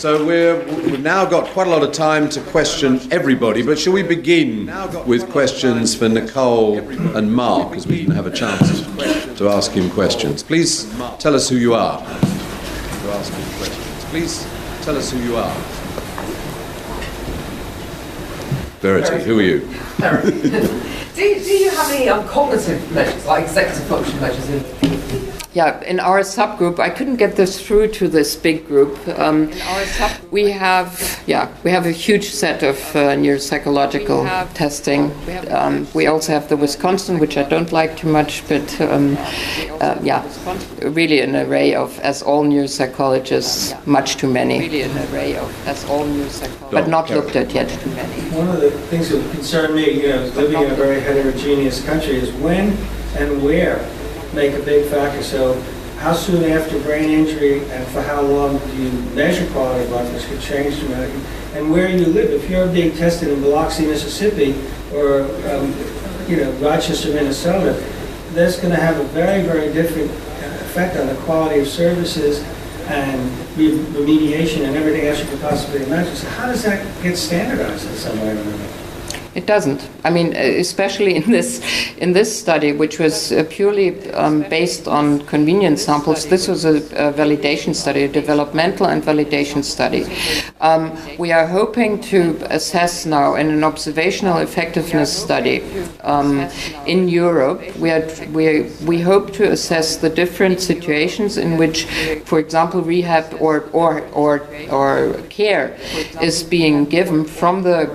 So we've now got quite a lot of time to question everybody, but shall we begin with questions for Nicole and Mark, as we can have a chance to ask him questions. Please tell us who you are. Please tell us who you are. Verity, who are you? Do you have any cognitive measures, like executive function measures in? Yeah, in our subgroup, I couldn't get this through to this big group. We have a huge set of neuropsychological testing. We also have the Wisconsin, which I don't like too much, but really an array of, as all neuropsychologists, much too many. Really an array of, as all neuropsychologists, but not looked at yet. Too many. One of the things that concern me, living in a very heterogeneous country, is when and where make a big factor. So how soon after brain injury and for how long do you measure quality of life, which could change dramatically, and where you live. If you're being tested in Biloxi, Mississippi, or Rochester, Minnesota, that's going to have a very, very different effect on the quality of services and remediation and everything else you could possibly imagine. So how does that get standardized in some way or another? It doesn't. I mean, especially in this study, which was purely based on convenience samples. This was a validation study, a developmental and validation study. We are hoping to assess now in an observational effectiveness study in Europe. We hope to assess the different situations in which, for example, rehab or care is being given from the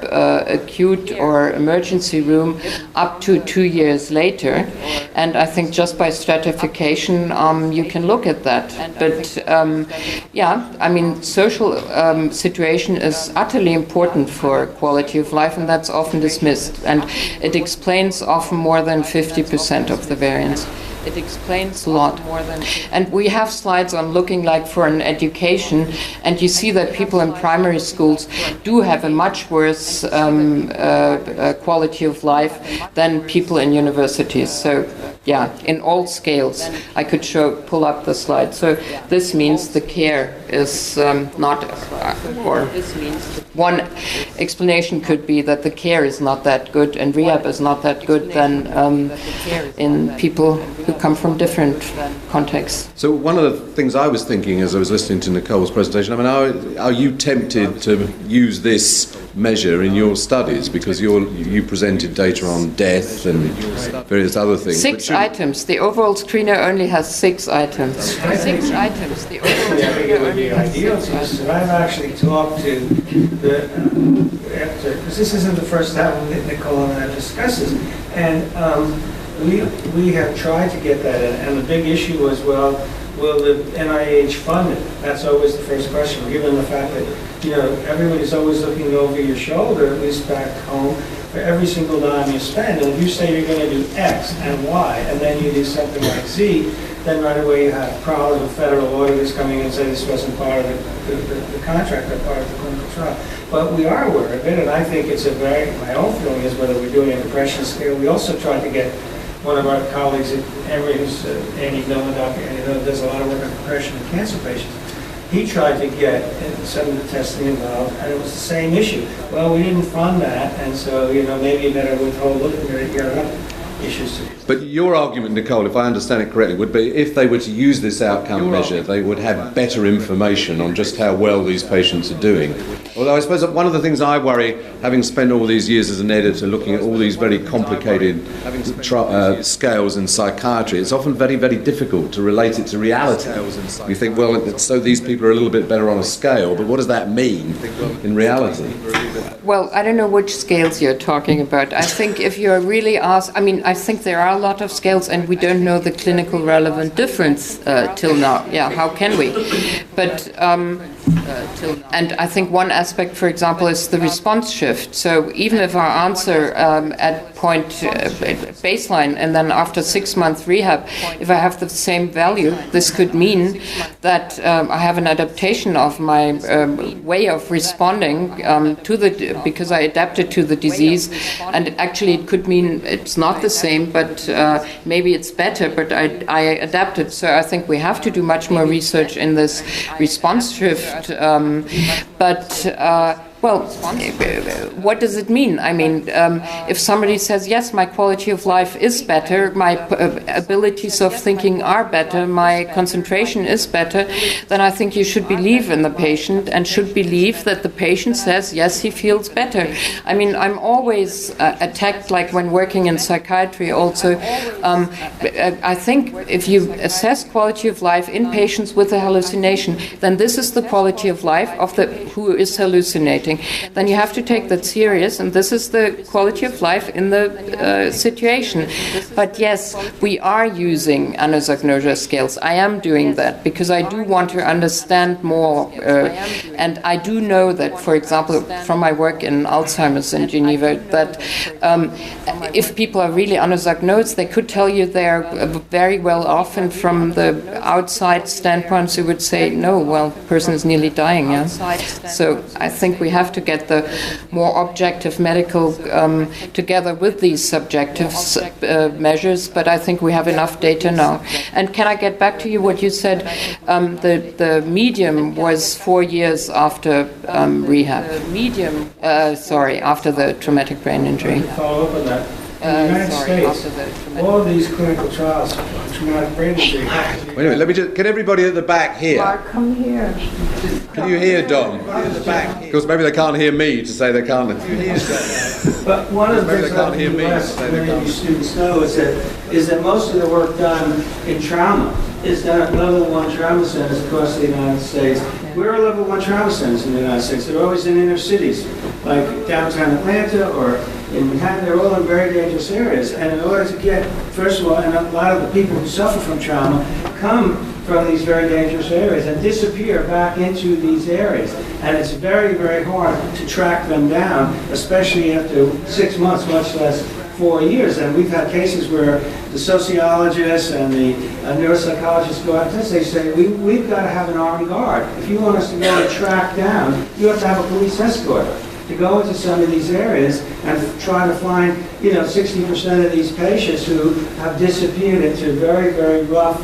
acute or emergency room up to 2 years later, and I think just by stratification you can look at that. But I mean, social situation is utterly important for quality of life, and that's often dismissed, and it explains often more than 50% of the variance. It explains a lot more than. And we have slides on looking like for an education, and you see that people in primary schools do have a much worse quality of life than people in universities. So, yeah, in all scales, I could pull up the slide. So this means the care is not, or one explanation could be that the care is not that good and rehab is not that good than in people who come from different contexts. So one of the things I was thinking as I was listening to Nicole's presentation, I mean, are you tempted to use this measure in your studies, because you presented data on death and various other things? 6 items. The overall screener only has 6 items. 6 items. The overall screener only has 6 items. I've actually talked to because this isn't the first time Nicole and I have discussed this, and we have tried to get that in, and the big issue was, well, will the NIH fund it? That's always the first question, given the fact that everybody's always looking over your shoulder, at least back home, for every single dime you spend. And if you say you're going to do X and Y, and then you do something like Z, then right away you have problems with federal auditors coming in and say this wasn't part of the contract or part of the clinical trial. But we are aware of it, and I think it's my own feeling is whether we're doing a depression scale. We also tried to get one of our colleagues at Emory, who's Andy Dillon, Dr. Andy Dillon, does a lot of work on depression and cancer patients. He tried to get some of the testing involved, and it was the same issue. Well, we didn't fund that, and so maybe you better withhold looking at your other issues. But your argument, Nicole, if I understand it correctly, would be if they were to use this outcome measure, they would have better information on just how well these patients are doing. Although I suppose that one of the things I worry, having spent all these years as an editor looking at all these very complicated scales in psychiatry, it's often very, very difficult to relate it to reality. You think, well, so these people are a little bit better on a scale, but what does that mean in reality? Well, I don't know which scales you're talking about. I think if you're really asked, I think there are a lot of scales, and we don't know the clinical relevant difference till now. Yeah, how can we? But and I think one aspect, for example, is the response shift. So even if our answer at point baseline and then after 6 month rehab, if I have the same value, this could mean that I have an adaptation of my way of responding because I adapted to the disease, and actually it could mean it's not the same, but maybe it's better, but I adapted. So I think we have to do much more research in this response shift. Well, what does it mean? I mean, if somebody says, yes, my quality of life is better, my abilities of thinking are better, my concentration is better, then I think you should believe in the patient and should believe that the patient says, yes, he feels better. I mean, I'm always attacked, like when working in psychiatry also. I think if you assess quality of life in patients with a hallucination, then this is the quality of life of the who is hallucinating. Then you have to take that serious, and this is the quality of life in the situation. But yes, we are using anosognosia scales. I am doing that because I do want to understand more, and I do know that, for example, from my work in Alzheimer's in Geneva, that if people are really anosognotes, they could tell you they're very well off, and from the outside standpoint, you would say, no, well, the person is nearly dying. Yeah? So I think we have to get the more objective medical together with these subjective measures, but I think we have enough data now. And can I get back to you what you said? The medium was 4 years after rehab. After the traumatic brain injury. Follow up on that. In the United States, all of these clinical trials for traumatic brain injury have to be... Wait a minute, let me just... Can everybody at the back hear? Mark, come here. Can you hear, Dom? Because maybe they can't hear me to say they can't. But one of the Maybe things they can't that hear me, many of you students know is that most of the work done in trauma is done at level 1 trauma centers across the United States. Where are level 1 trauma centers in the United States? They're always in inner cities, like downtown Atlanta or in Manhattan. They're all in very dangerous areas. And in order to get, first of all, and a lot of the people who suffer from trauma come from these very dangerous areas and disappear back into these areas. And it's very, very hard to track them down, especially after 6 months, much less 4 years. And we've had cases where the sociologists and the neuropsychologists go out and they say, we've got to have an armed guard. If you want us to go and track down, you have to have a police escort to go into some of these areas and try to find, 60% of these patients who have disappeared into very, very rough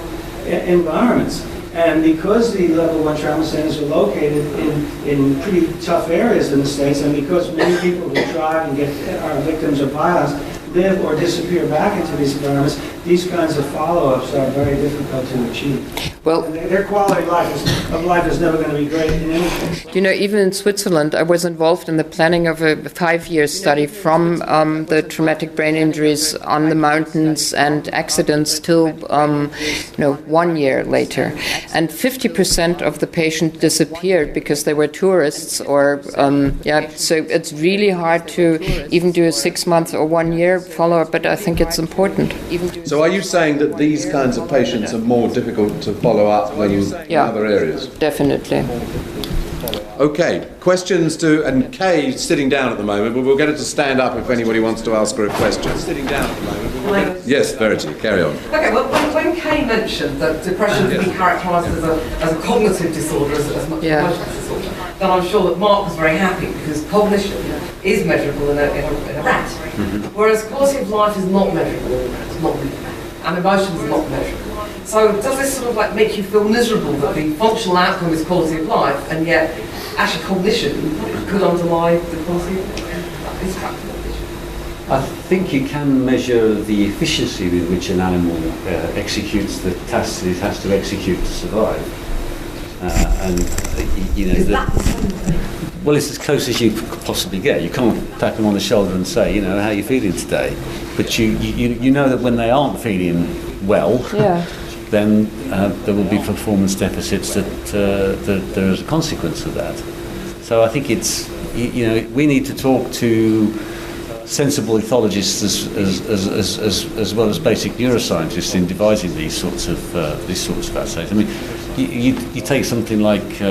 environments. And because the level 1 trauma centers are located in pretty tough areas in the States, and because many people who drive and are victims of violence live or disappear back into these environments, these kinds of follow-ups are very difficult to achieve. Well, and their quality of life is never going to be great in any case. Even in Switzerland, I was involved in the planning of a 5-year study from the traumatic brain injuries on the mountains and accidents till 1 year later. And 50% of the patients disappeared because they were tourists or, so it's really hard to even do a 6 month or 1 year follow-up, but I think it's important. So are you saying that these kinds of patients are more difficult to follow up than in other areas? Definitely. Okay, questions to, and Kay sitting down at the moment, but we'll get her to stand up if anybody wants to ask her a question. Sitting down at the moment. Yes, Verity, carry on. Okay, well, when Kay mentioned that depression can be characterised as a cognitive disorder as much as a emotional disorder, then I'm sure that Mark was very happy because cognition is measurable in a rat, whereas quality of life is not measurable in a rat, not really, and emotions are not measurable. So does this sort of make you feel miserable that the functional outcome is quality of life, and yet actually cognition could underlie the quality of life? I think you can measure the efficiency with which an animal executes the tasks that it has to execute to survive. Is that the same thing? Well, it's as close as you could possibly get. You can't tap them on the shoulder and say, how are you feeling today? But you know that when they aren't feeling well, then there will be performance deficits that there is a consequence of that. So I think it's, we need to talk to sensible ethologists as well as basic neuroscientists in devising these sorts of assays. I mean, you take something like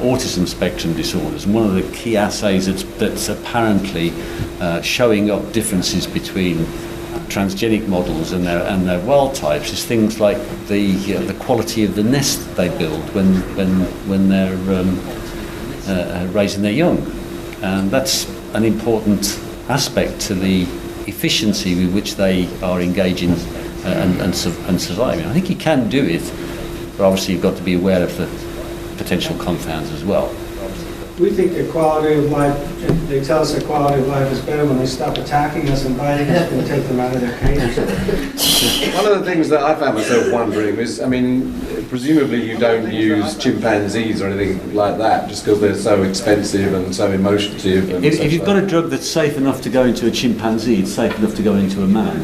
autism spectrum disorders, and one of the key assays that's apparently showing up differences between transgenic models and their wild types is things like the quality of the nest they build when they're raising their young, and that's an important aspect to the efficiency with which they are engaging and surviving. I think you can do it, but obviously you've got to be aware of the potential confounds as well. We think the quality of life, they tell us the quality of life is better when they stop attacking us and biting us and take them out of their cages. One of the things that I found myself wondering is, I mean, presumably you don't use chimpanzees or anything like that just because they're so expensive and so emotive. And if you've got a drug that's safe enough to go into a chimpanzee, it's safe enough to go into a man.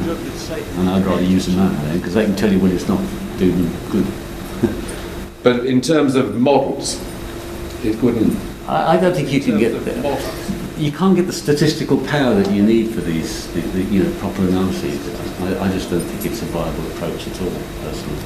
And I'd rather use a man then, because they can tell you when it's not doing good. But in terms of models, it wouldn't. I don't think you can get you can't get the statistical power that you need for these proper analyses. I just don't think it's a viable approach at all, personally.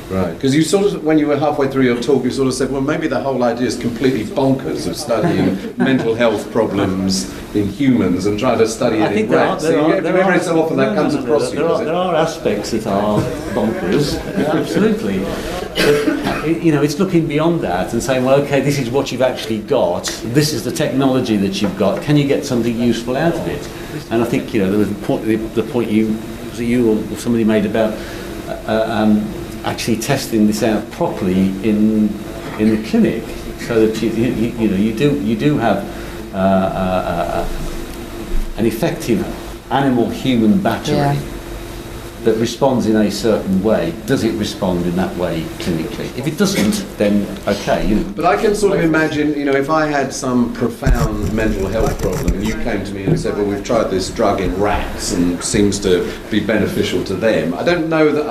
Right, because you sort of, when you were halfway through your talk, you sort of said, well, maybe the whole idea is completely bonkers of studying mental health problems in humans and trying to study it in rats. Every so often that comes across you. There are aspects that are bonkers, absolutely. But, it's looking beyond that and saying, well, okay, this is what you've actually got. This is the technology that you've got. Can you get something useful out of it? And I think, there was the point you or somebody made about actually testing this out properly in the clinic, so that you do have an effective animal-human battery that responds in a certain way. Does it respond in that way clinically? If it doesn't, then okay. But I can sort of imagine, if I had some profound mental health problem and you came to me and said, well, we've tried this drug in rats and it seems to be beneficial to them. I don't know that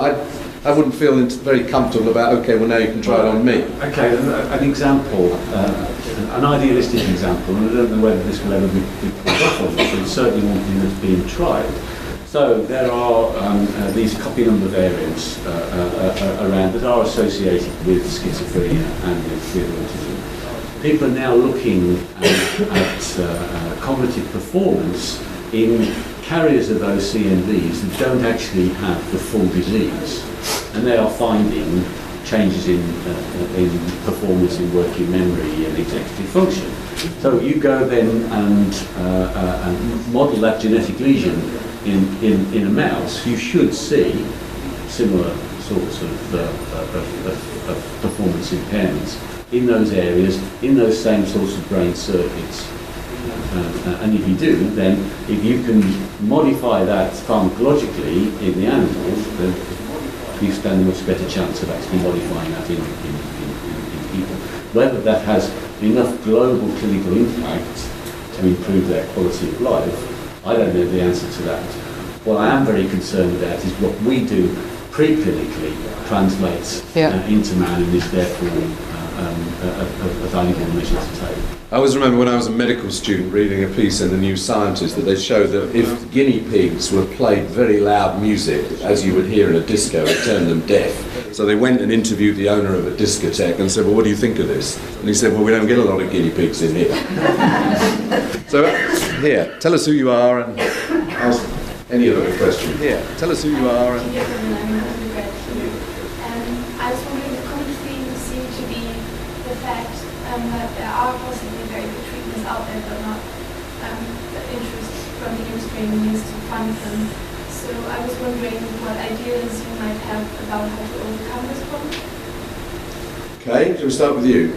I wouldn't feel very comfortable about, okay, well now you can try it on me. Okay, an example, an idealistic example, and I don't know whether this will ever be pulled off on, but it's certainly one thing that's being tried. So there are these copy number variants around that are associated with schizophrenia and with autism. People are now looking at cognitive performance in carriers of those CNVs that don't actually have the full disease. And they are finding changes in performance in working memory and executive function. So you go then and model that genetic lesion in a mouse, you should see similar sorts of performance impairments in those areas, in those same sorts of brain circuits. And if you do, then if you can modify that pharmacologically in the animals, then you stand a much better chance of actually modifying that in people. Whether that has enough global clinical impact to improve their quality of life, I don't know the answer to that. What I am very concerned about is what we do pre-clinically translates into man and is therefore a valuable measure to take. I always remember when I was a medical student reading a piece in the New Scientist that they showed that if guinea pigs were played very loud music, as you would hear in a disco, it turned them deaf. So they went and interviewed the owner of a discotheque and said, well, what do you think of this? And he said, well, we don't get a lot of guinea pigs in here. So here, tell us who you are and ask any other question. Here, tell us who you are. I was wondering, the common theme seems to be the fact that there are possibly very good treatments out there, but not the interest from the industry means to fund them. So I was wondering what ideas you might have about how to overcome this problem. Okay, shall we start with you?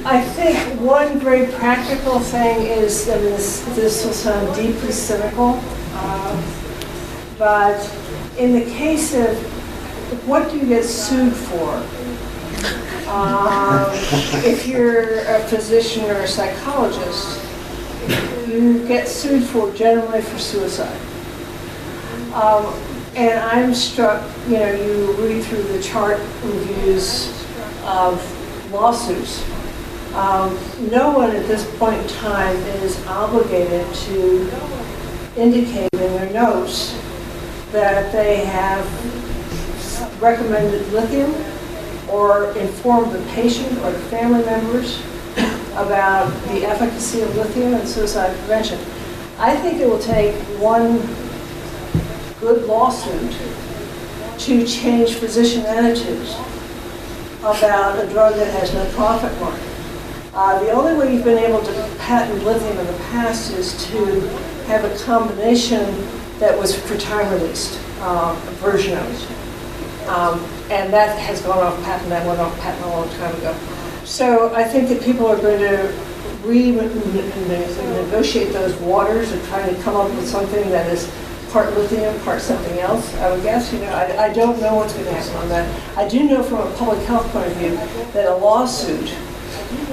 I think one very practical thing is that this will sound deeply cynical, but in the case of what do you get sued for? If you're a physician or a psychologist, you get sued generally for suicide. And I'm struck, you read through the chart reviews of lawsuits. No one at this point in time is obligated to indicate in their notes that they have recommended lithium or informed the patient or the family members about the efficacy of lithium in suicide prevention. I think it will take one good lawsuit to change physician attitudes about a drug that has no profit market. The only way you've been able to patent lithium in the past is to have a combination that was for time released version of it. And that has gone off patent. That went off patent a long time ago. So I think that people are going to renegotiate those waters and try to come up with something that is part lithium, part something else, I would guess. I don't know what's going to happen on that. I do know from a public health point of view that a lawsuit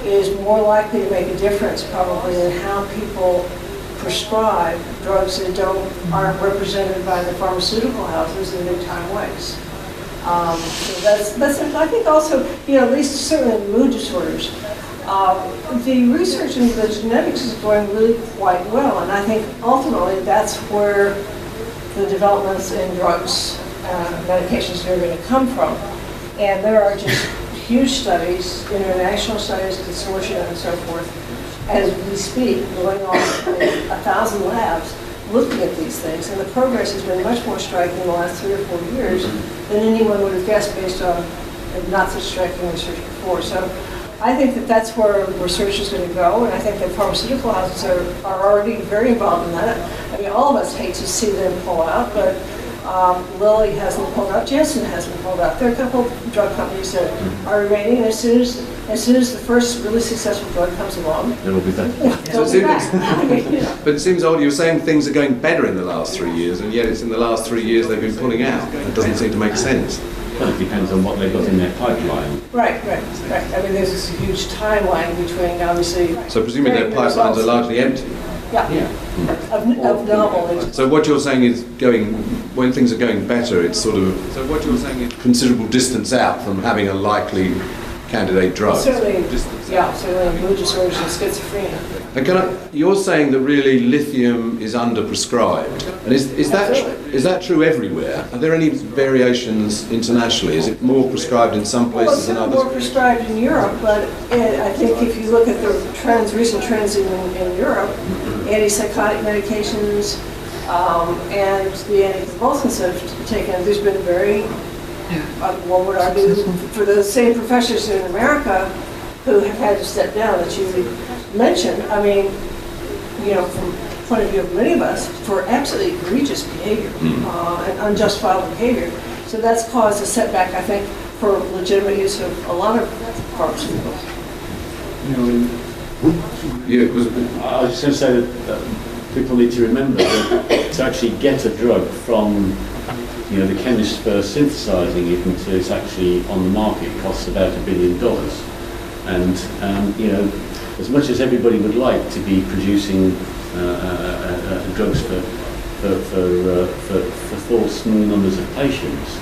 is more likely to make a difference probably in how people prescribe drugs that aren't represented by the pharmaceutical houses in new time ways. So that's I think also, at least certainly in mood disorders, the research into the genetics is going really quite well, and I think ultimately that's where the developments in drugs, medications are going to come from. And there are just huge studies, international studies, consortia, and so forth, as we speak, going on in 1,000 labs looking at these things. And the progress has been much more striking in the last 3 or 4 years than anyone would have guessed based on not such striking research before. So I think that that's where research is going to go, and I think that pharmaceutical houses are already very involved in that. I mean, all of us hate to see them pull out, but Lilly hasn't pulled out, Janssen hasn't pulled out. There are a couple of drug companies that are remaining, and as soon as the first really successful drug comes along, it will be back. They'll be back. But it seems odd, you were saying things are going better in the last 3 years, and yet it's in the last 3 years they've been pulling out. It doesn't seem to make sense. Well, it depends on what they've got in their pipeline. Right. I mean, there's this huge timeline between, obviously... So presumably their pipelines are largely empty. Yeah. Of novel agents. So what you're saying is when things are going better, it's sort of considerable distance out from having a likely candidate drug. Certainly mood disorders and schizophrenia. And you're saying that really lithium is underprescribed, and is that true everywhere? Are there any variations internationally? Is it more prescribed in some places than others? It's more prescribed in Europe, but I think if you look at the recent trends in Europe, antipsychotic medications and the anticonvulsants have taken, there's been very, one would argue, for the same professors in America who have had to step down that you mentioned, I mean, from the point of view of many of us, for absolutely egregious behavior and unjustifiable behavior. So that's caused a setback, I think, for legitimate use of a lot of pharmaceuticals. I was just going to say that people need to remember that to actually get a drug from the chemist first synthesizing it until it's actually on the market costs about $1 billion. And as much as everybody would like to be producing drugs for small numbers of patients,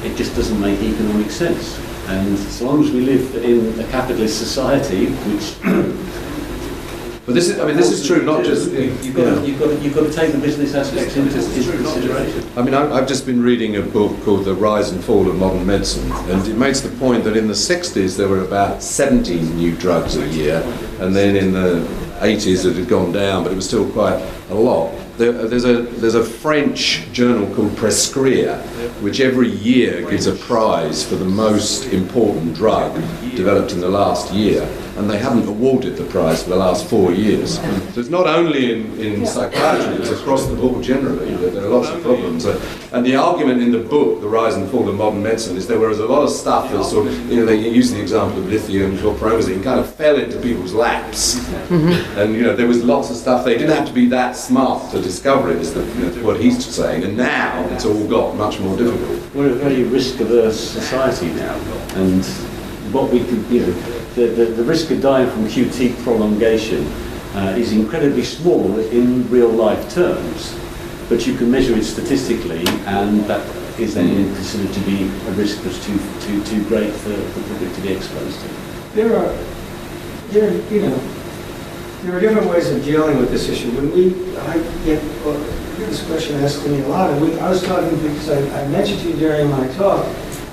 it just doesn't make economic sense. And so long as we live in a capitalist society, which but this is true not just you've got to take the business aspects into consideration. I mean, I've just been reading a book called The Rise and Fall of Modern Medicine, and it makes the point that in the 60s there were about 70 new drugs a year, and then in the 80s it had gone down, but it was still quite a lot. There's a French journal called Prescrire, which every year gives a prize for the most important drug developed in the last year, and they haven't awarded the prize for the last 4 years. So it's not only in psychiatry, it's across the board generally that there are lots of problems. And the argument in the book, The Rise and Fall of Modern Medicine, is there was a lot of stuff that sort of, they use the example of lithium, chlorpromazine, kind of fell into people's laps. And there was lots of stuff, they didn't have to be that smart to discover it, is what he's saying. And now it's all got much more difficult. We're a very risk-averse society now, and what we could, the risk of dying from QT prolongation is incredibly small in real-life terms, but you can measure it statistically, and that is then considered to be a risk that's too great for the public to be exposed to. There are different ways of dealing with this issue. I get this question asked to me a lot, and I was talking because I mentioned to you during my talk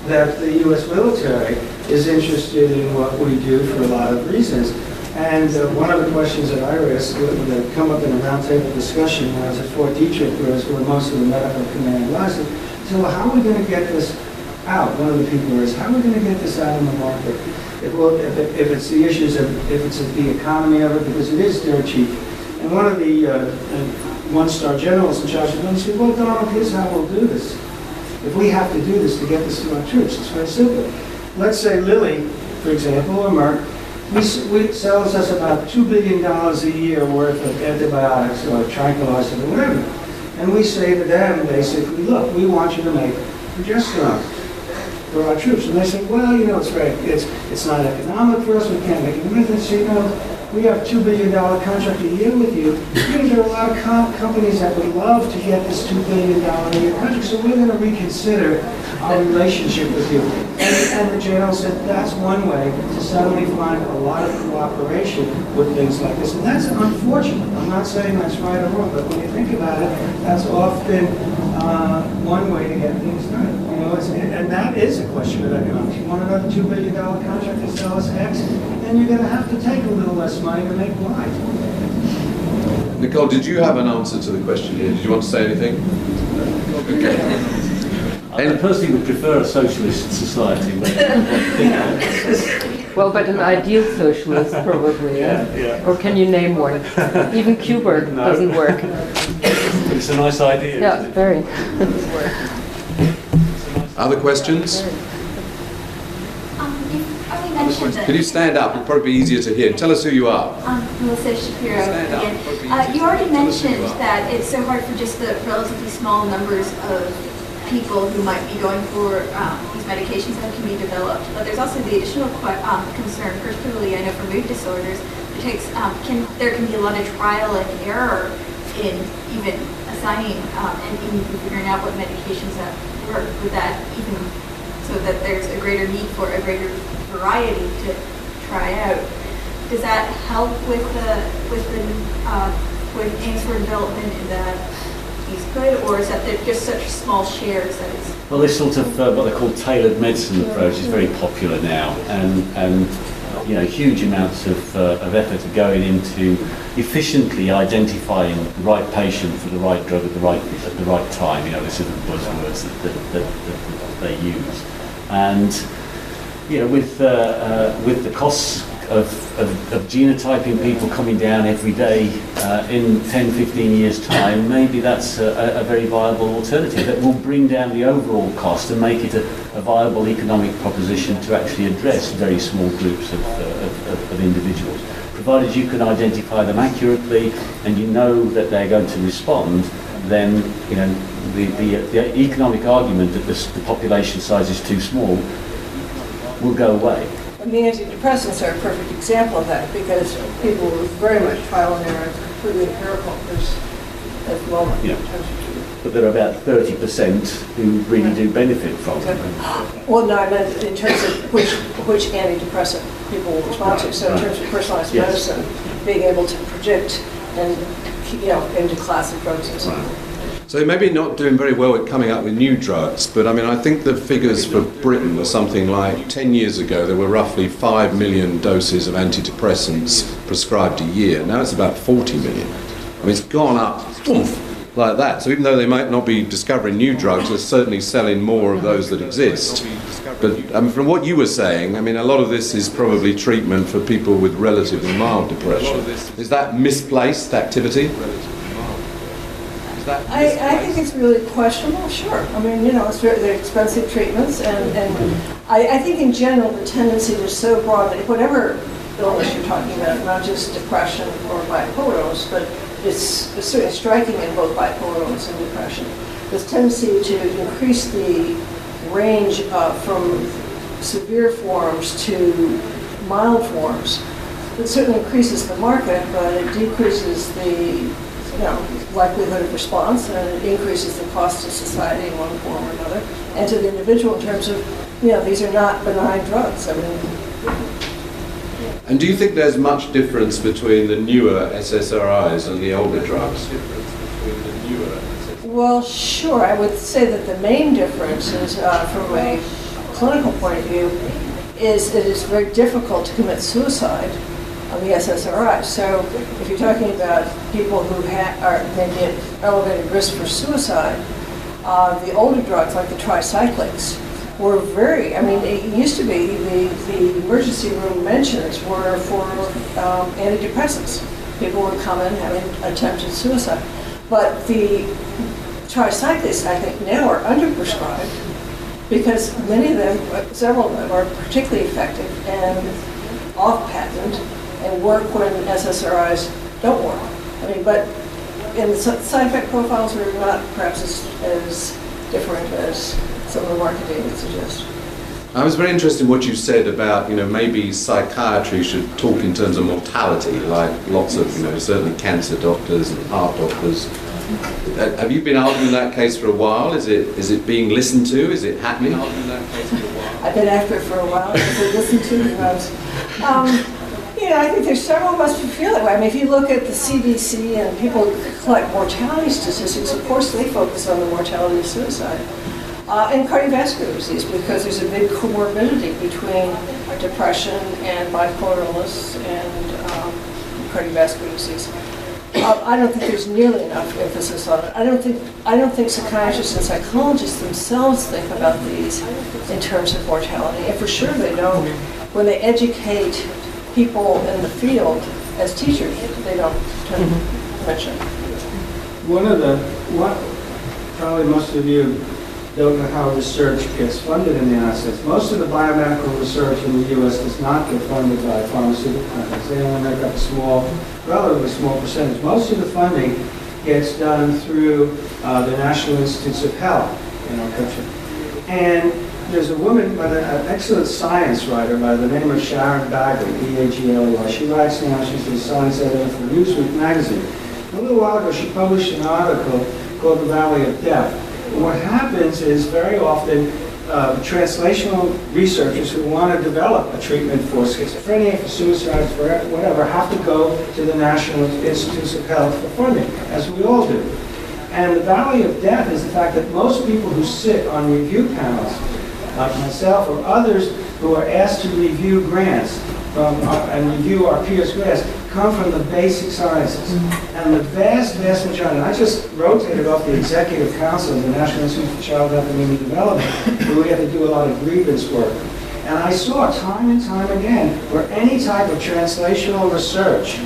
that the U.S. military is interested in what we do for a lot of reasons. And one of the questions that I raised that come up in a roundtable discussion when I was at Fort Detrick, where most of the medical command was, so how are we going to get this out. One of the people is, how are we going to get this out in the market? If it's the issues of, if it's the economy of it, because it is dirt cheap. And one of the one-star generals in charge of it said, well, Donald, here's how we'll do this. If we have to do this to get this to our troops, it's very simple. Let's say Lilly, for example, or Merck, we sells us about $2 billion a year worth of antibiotics or tranquilizers or whatever. And we say to them, basically, look, we want you to make progesterone for our troops. And they say, well, you know, it's not economic for us, we can't make it. They say, you know, we have a $2 billion contract a year with you. There are a lot of companies that would love to get this $2 billion a year contract, so we're going to reconsider our relationship with you. And the general said that's one way to suddenly find a lot of cooperation with things like this. And that's unfortunate. I'm not saying that's right or wrong, but when you think about it, that's often one way to get things done. You know, and that is a question of economics. You want another $2 billion contract to sell us X, then you're going to have to take a little less money to make Y. Nicole, did you have an answer to the question here? Did you want to say anything? Okay. I personally would prefer a socialist society. Well, but an ideal socialist, probably. Yeah. Or can you name one? Even Qbert doesn't work. It's a nice idea. Yeah, very. Other questions? Could you stand up? It'd probably be easier to hear. Tell us who you are. Melissa Shapiro again. You already mentioned that it's so hard for just the relatively small numbers of people who might be going for these medications that can be developed. But there's also the additional concern, particularly I know for mood disorders, it takes there can be a lot of trial and error in even assigning and even figuring out what medications that work. With that, even so that there's a greater need for a greater variety to try out. Does that help with aims for development in the East Coast, or is that they're just such small shares that it's... Well, this sort of what they call tailored medicine approach is very popular now, and you know, huge amounts of effort are going into efficiently identifying the right patient for the right drug at the right time. You know, this is the buzzwords that they use, and you know, with the costs of genotyping people coming down every day in 10, 15 years' time, maybe that's a very viable alternative that will bring down the overall cost and make it a viable economic proposition to actually address very small groups of individuals. Provided you can identify them accurately and you know that they're going to respond, then you know the economic argument that the population size is too small will go away. And the antidepressants are a perfect example of that, because people were very much trial and error, completely empirical at the moment. Yeah. But there are about 30% who really do benefit from it. Well, no, I meant in terms of which antidepressant people will respond to. So in terms of personalized medicine, being able to predict and, you know, into class of drugs and so on. So maybe not doing very well at coming up with new drugs, but I mean, I think the figures for Britain were something like 10 years ago, there were roughly 5 million doses of antidepressants prescribed a year. Now it's about 40 million. I mean, it's gone up like that. So even though they might not be discovering new drugs, they're certainly selling more of those that exist. But from what you were saying, I mean, a lot of this is probably treatment for people with relatively mild depression. Is that misplaced activity? I think it's really questionable, sure. I mean, you know, they're expensive treatments, and I think in general the tendency is so broad that whatever illness you're talking about, not just depression or bipolar illness, but it's certainly striking in both bipolar illness and depression, this tendency to increase the range from severe forms to mild forms. It certainly increases the market, but it decreases the likelihood of response, and it increases the cost to society in one form or another, and to the individual in terms of, you know, these are not benign drugs. I mean. And do you think there's much difference between the newer SSRIs and the older drugs? Well, sure. I would say that the main difference is, from a clinical point of view, is that it's very difficult to commit suicide on the SSRI. So if you're talking about people who are maybe at elevated risk for suicide, the older drugs like the tricyclics were very, I mean, it used to be the emergency room mentions were for antidepressants. People would come in having attempted suicide. But the tricyclists, I think, now are underprescribed because many of them, several of them, are particularly effective and off-patent and work when SSRIs don't work. I mean, but and the side effect profiles are not perhaps as different as some of the market data suggest. I was very interested in what you said about, maybe psychiatry should talk in terms of mortality, like lots of, certainly cancer doctors and heart doctors. Have you been arguing that case for a while? Is it being listened to? Is it happening? I've been after it for a while. Is it listened to? Who knows? I think there's several of us who feel that way. I mean, if you look at the CDC and people collect mortality statistics, of course they focus on the mortality of suicide. And cardiovascular disease, because there's a big comorbidity between depression and bipolar illness and cardiovascular disease. I don't think there's nearly enough emphasis on it. I don't think psychiatrists and psychologists themselves think about these in terms of mortality. And for sure they don't. When they educate people in the field as teachers, they don't tend to mention. Probably most of you don't know how research gets funded in the United States. Most of the biomedical research in the U.S. does not get funded by pharmaceutical companies. They only make up a relatively small percentage. Most of the funding gets done through the National Institutes of Health in our country. And there's a woman, an excellent science writer by the name of Sharon Bagley, B-A-G-L-E-Y. She writes now, she's the science editor for Newsweek magazine. A little while ago, she published an article called The Valley of Death. And what happens is very often translational researchers who want to develop a treatment for schizophrenia, for suicide, for whatever, have to go to the National Institutes of Health for funding, as we all do. And the Valley of Death is the fact that most people who sit on review panels, like myself or others who are asked to review grants and review our peers' grants, come from the basic sciences. And the vast, vast majority, and I just rotated off the Executive Council of the National Institute for Child Health and Human Development, where we had to do a lot of grievance work. And I saw time and time again where any type of translational research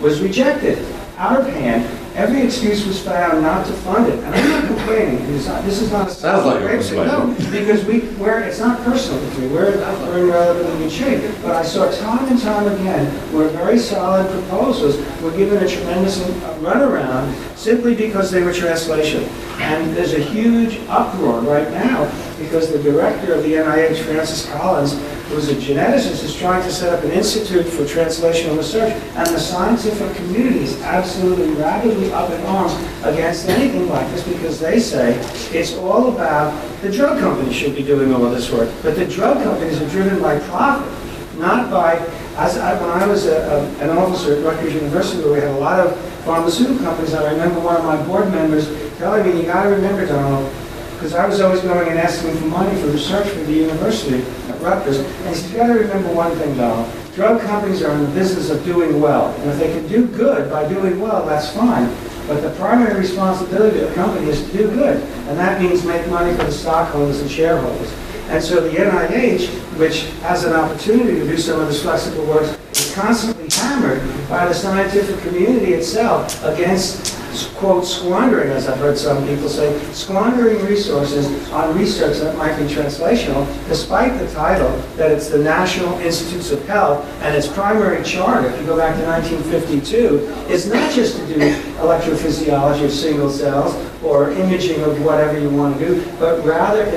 was rejected, out of hand. Every excuse was found not to fund it. And I'm not complaining, because this is not a... Sounds like you're complaining. No, because it's not personal to me. We're in relatively good shape. But I saw time and time again where very solid proposals were given a tremendous runaround simply because they were translation. And there's a huge uproar right now because the director of the NIH, Francis Collins, who's a geneticist, is trying to set up an institute for translational research. And the scientific community is absolutely rabidly up in arms against anything like this because they say it's all about the drug companies should be doing all of this work. But the drug companies are driven by profit, not by, when I was an officer at Rutgers University where we had a lot of pharmaceutical companies, I remember one of my board members telling me, you got to remember, Donald, because I was always going and asking for money for research for the university at Rutgers. And he said, you got to remember one thing, Donald. Drug companies are in the business of doing well. And if they can do good by doing well, that's fine. But the primary responsibility of the company is to do good. And that means make money for the stockholders and shareholders. And so the NIH, which has an opportunity to do some of this flexible work, is constantly hammered by the scientific community itself against, quote, squandering, as I've heard some people say, squandering resources on research that might be translational, despite the title that it's the National Institutes of Health, and its primary charter, if you go back to 1952, is not just to do electrophysiology of single cells or imaging of whatever you want to do, but rather it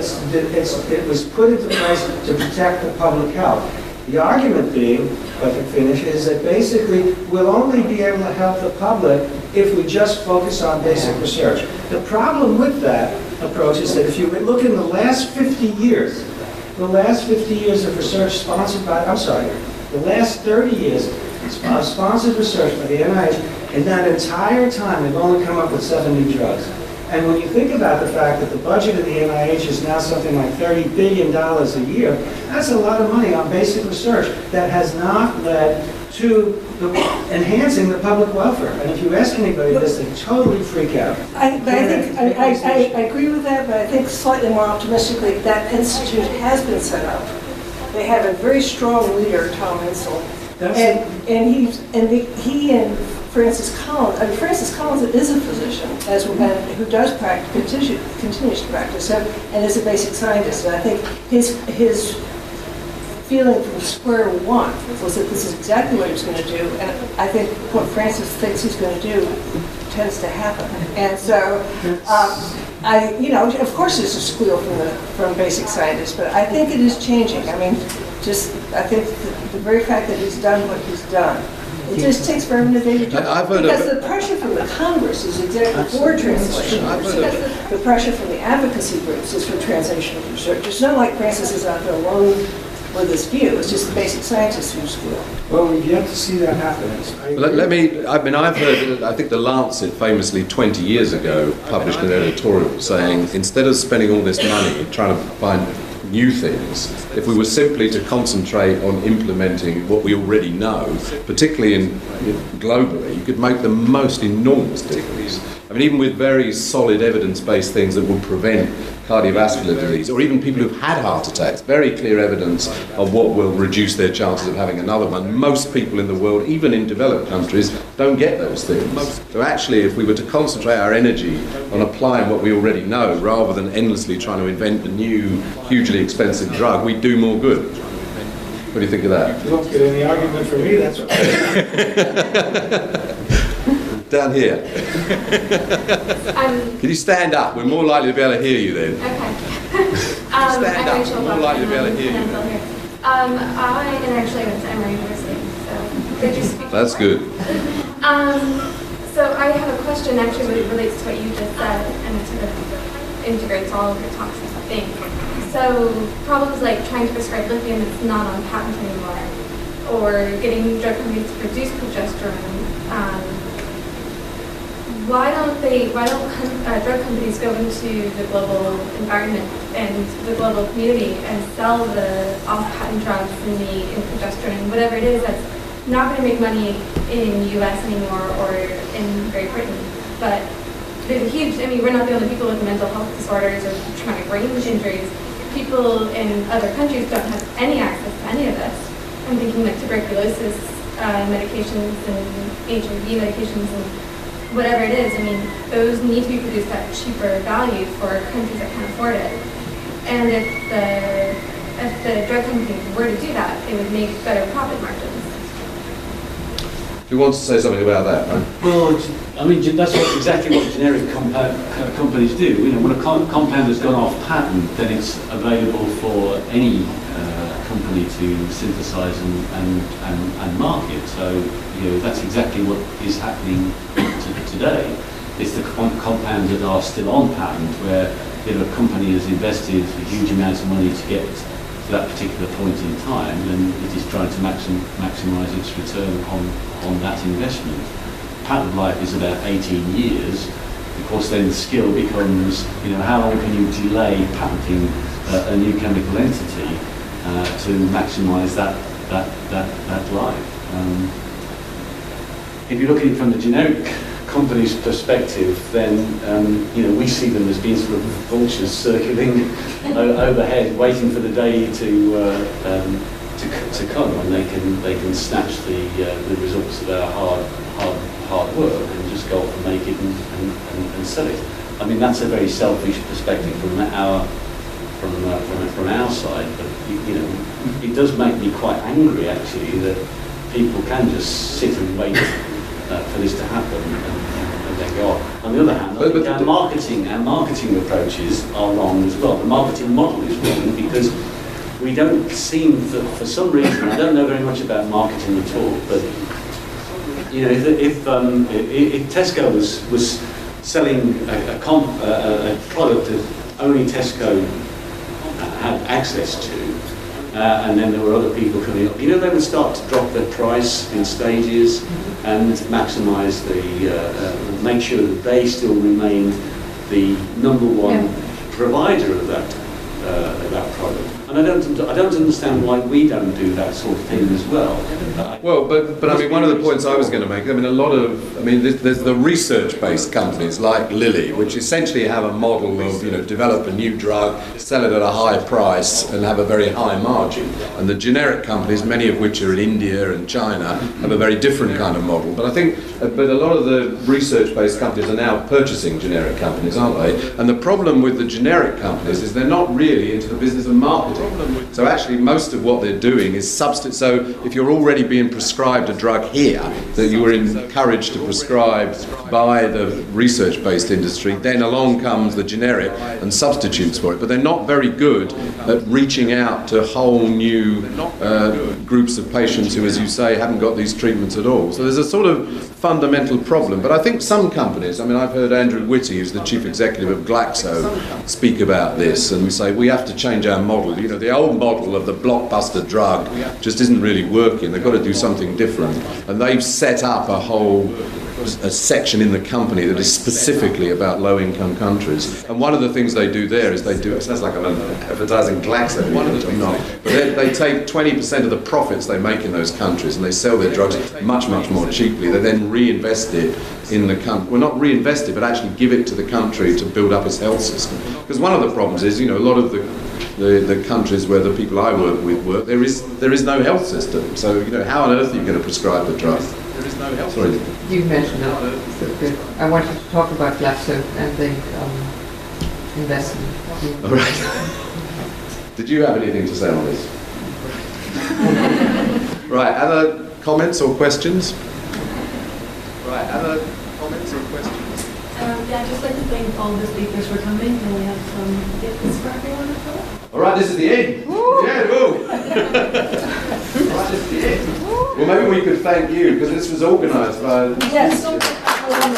was put into place to protect the public health. The argument being, if I can finish, is that basically we'll only be able to help the public if we just focus on basic research. The problem with that approach is that if you look in the last 50 years of research sponsored by, the last 30 years of sponsored research by the NIH, in that entire time they've only come up with 7 new drugs. And when you think about the fact that the budget of the NIH is now something like $30 billion a year, that's a lot of money on basic research that has not led to enhancing the public welfare. And if you ask anybody this, they totally freak out. I agree with that, but I think slightly more optimistically, that institute has been set up. They have a very strong leader, Tom Insel, he and Francis Collins. I mean, Francis Collins is a physician who does practice, continues to practice, and is a basic scientist. And I think his feeling from square one was that this is exactly what he was going to do, and I think what Francis thinks he's going to do tends to happen. And so, of course there's a squeal from basic scientists, but I think it is changing. I mean, I think the very fact that he's done what he's done, it just takes forever and a day to do. Because the pressure from the Congress is exactly for translation research. The pressure from the advocacy groups is for translational research. It's not like Francis is out there alone with this view. It's just the basic scientists who squeal. Well, we've yet to see that happen. I've heard, I think The Lancet famously 20 years ago published an editorial saying, instead of spending all this money trying to find new things, if we were simply to concentrate on implementing what we already know, particularly globally, you could make the most enormous difference. I mean, even with very solid evidence-based things that would prevent cardiovascular disease, or even people who've had heart attacks, very clear evidence of what will reduce their chances of having another one. Most people in the world, even in developed countries, don't get those things. So actually, if we were to concentrate our energy on applying what we already know, rather than endlessly trying to invent a new, hugely expensive drug, we'd do more good. What do you think of that? You won't get any argument from me, that's what Down here. Can you stand up? We're more likely to be able to hear you then. Okay. Stand up. We're more likely to be able to hear you then. I actually went to Emory University, so good to speak. That's good. So I have a question actually that relates to what you just said, and it sort of integrates all of your talks, I think. So problems like trying to prescribe lithium that's not on patent anymore, or getting drug companies to produce progesterone. Why don't drug companies go into the global environment and the global community and sell the off-patent drugs in progesterone, whatever it is that's not going to make money in the U.S. anymore or in Great Britain? But there's a huge, we're not the only people with mental health disorders or traumatic brain injuries. People in other countries don't have any access to any of this. I'm thinking like tuberculosis medications and HIV medications and whatever it is. Those need to be produced at cheaper value for countries that can't afford it. And if the drug companies were to do that, they would make better profit margins. Do you want to say something about that, man? Well, that's exactly what generic companies do. When a compound has gone off patent, then it's available for any company to synthesize and market. So that's exactly what is happening today. It's the compounds that are still on patent, where a company has invested huge amounts of money to get to that particular point in time, and it is trying to maximize its return on that investment. Patent life is about 18 years. Of course, then the skill becomes, how long can you delay patenting a new chemical entity to maximise that life. If you look at it from the generic company's perspective, then we see them as being sort of vultures circling overhead, waiting for the day to come, and they can snatch the results of our hard work and just go off and make it and sell it. That's a very selfish perspective from our side, but it does make me quite angry actually that people can just sit and wait for this to happen and then go on. On the other hand, I think our marketing approaches are wrong as well. The marketing model is wrong because we don't seem, for some reason, I don't know very much about marketing at all, but if Tesco was selling a product that only Tesco had access to, and then there were other people coming up, they would start to drop their price in stages and maximise make sure that they still remain the number one provider of that product. And I don't understand why we don't do that sort of thing as well. Well, but I mean, one of the points I was going to make, I mean, there's the research-based companies like Lilly, which essentially have a model of, develop a new drug, sell it at a high price, and have a very high margin. And the generic companies, many of which are in India and China, have a very different kind of model. But I think, but a lot of the research-based companies are now purchasing generic companies, aren't they? And the problem with the generic companies is they're not really into the business of marketing. So actually, most of what they're doing is substitute. So if you're already being prescribed a drug here that you were encouraged to prescribe by the research-based industry, then along comes the generic and substitutes for it. But they're not very good at reaching out to whole new groups of patients who, as you say, haven't got these treatments at all. So there's a sort of fundamental problem. But I think some companies, I mean, I've heard Andrew Whitty, who's the chief executive of Glaxo, speak about this and say we have to change our model. The old model of the blockbuster drug just isn't really working. They've got to do something different. And they've set up a section in the company that is specifically about low-income countries. And one of the things they do there is it sounds like I'm advertising Glaxo, I'm not. But they take 20% of the profits they make in those countries and they sell their drugs much, much more cheaply. They then reinvest it in the country. Well, not reinvest it, but actually give it to the country to build up its health system. Because one of the problems is, a lot of the countries where the people I work with work, there is no health system. So, how on earth are you going to prescribe the drug? There is no health system. You mentioned it. I wanted to talk about Glaxo and the investment. All right. Did you have anything to say on this? Right. Other comments or questions? Right. Other comments or questions? I'd just like to thank all the speakers for coming, and we have some gifts for everyone as well. All right, this is the end. Woo! Yeah, woo! Right, this is the end. Well, maybe we could thank you, because this was organised by... Yes. And then I would like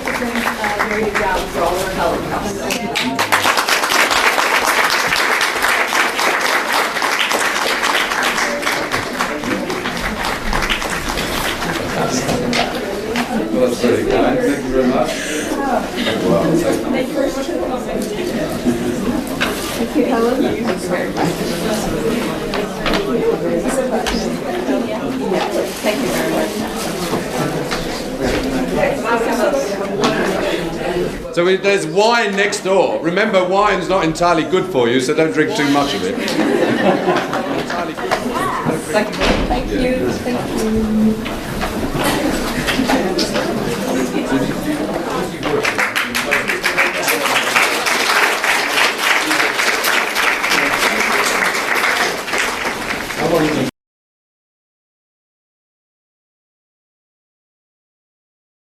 to thank Mary Brown for all her help. Well, that's very kind. Thank you very much. Thank you very much for coming. Thank you, Helen. Thank you very much. Thank you very much. So there's wine next door. Remember, wine's not entirely good for you, so don't drink too much of it. Thank you. Thank you.